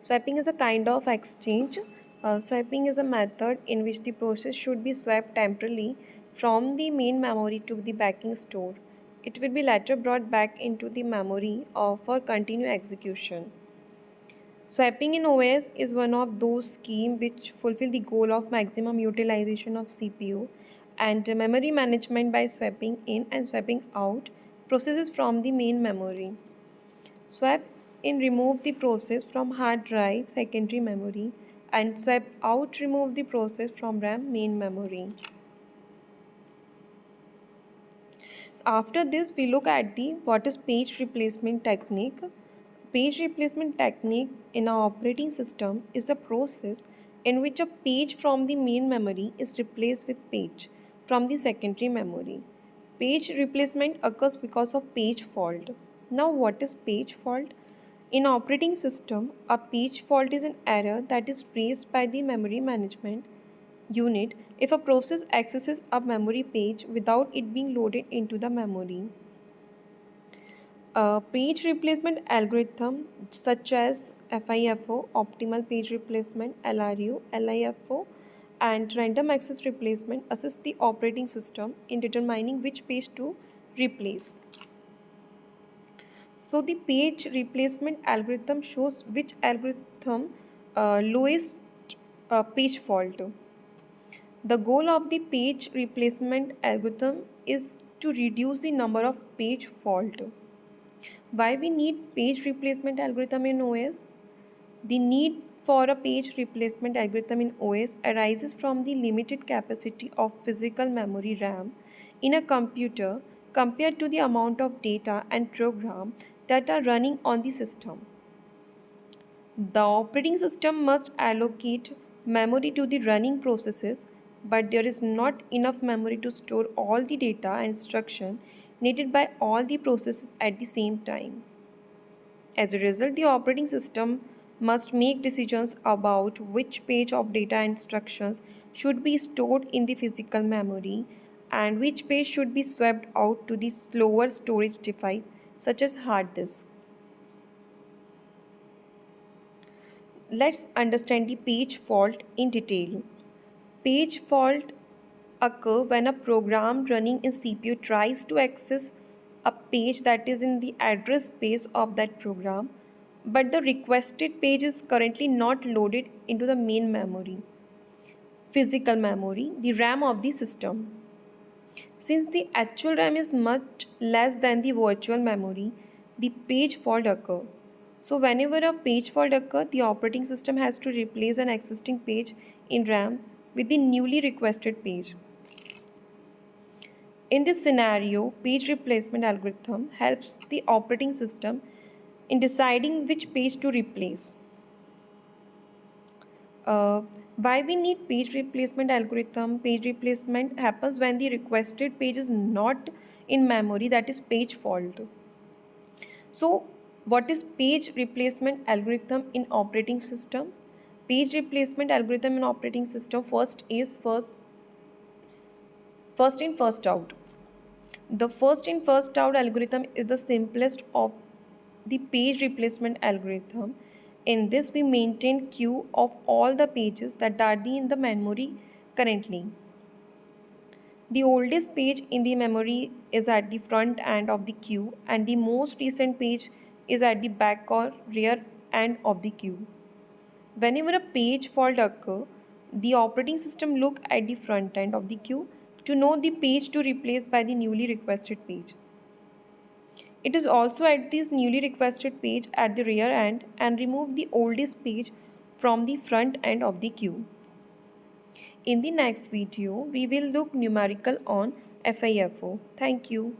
Swapping is a kind of exchange. Swapping is a method in which the process should be swapped temporarily from the main memory to the backing store. It will be later brought back into the memory for continued execution. Swapping in OS is one of those schemes which fulfill the goal of maximum utilization of CPU and memory management by swapping in and swapping out processes from the main memory. Swap in remove the process from hard drive secondary memory and swap out remove the process from RAM main memory. After this we look at the what is page replacement technique. Page replacement technique in our operating system is the process in which a page from the main memory is replaced with page from the secondary memory. Page replacement occurs because of page fault. Now what is page fault? In operating system, a page fault is an error that is raised by the memory management unit if a process accesses a memory page without it being loaded into the memory. A page replacement algorithm such as FIFO, optimal page replacement, LRU, LIFO, and random access replacement assist the operating system in determining which page to replace. So the page replacement algorithm shows which algorithm lowest page fault. The goal of the page replacement algorithm is to reduce the number of page fault. Why we need page replacement algorithm in OS? The need for a page replacement algorithm in OS arises from the limited capacity of physical memory RAM in a computer compared to the amount of data and program that are running on the system. The operating system must allocate memory to the running processes, but there is not enough memory to store all the data and instruction needed by all the processes at the same time. As a result, the operating system must make decisions about which page of data and instructions should be stored in the physical memory and which page should be swapped out to the slower storage device such as hard disk. Let's understand the page fault in detail. Page fault occur when a program running in CPU tries to access a page that is in the address space of that program, but the requested page is currently not loaded into the main memory, physical memory, the RAM of the system. Since the actual RAM is much less than the virtual memory, the page fault occur. So whenever a page fault occurs, the operating system has to replace an existing page in RAM with the newly requested page. In this scenario, page replacement algorithm helps the operating system in deciding which page to replace. Why we need page replacement algorithm? Page replacement happens when the requested page is not in memory, that is page fault. So what is page replacement algorithm in operating system? Page replacement algorithm in operating system first in first out. The first in first out algorithm is the simplest of the page replacement algorithm. In this we maintain queue of all the pages that are in the memory currently. The oldest page in the memory is at the front end of the queue and the most recent page is at the back or rear end of the queue. Whenever a page fault occurs, the operating system looks at the front end of the queue to know the page to replace by the newly requested page. It is also at this newly requested page at the rear end and remove the oldest page from the front end of the queue. In the next video, we will look numerical on FIFO. Thank you.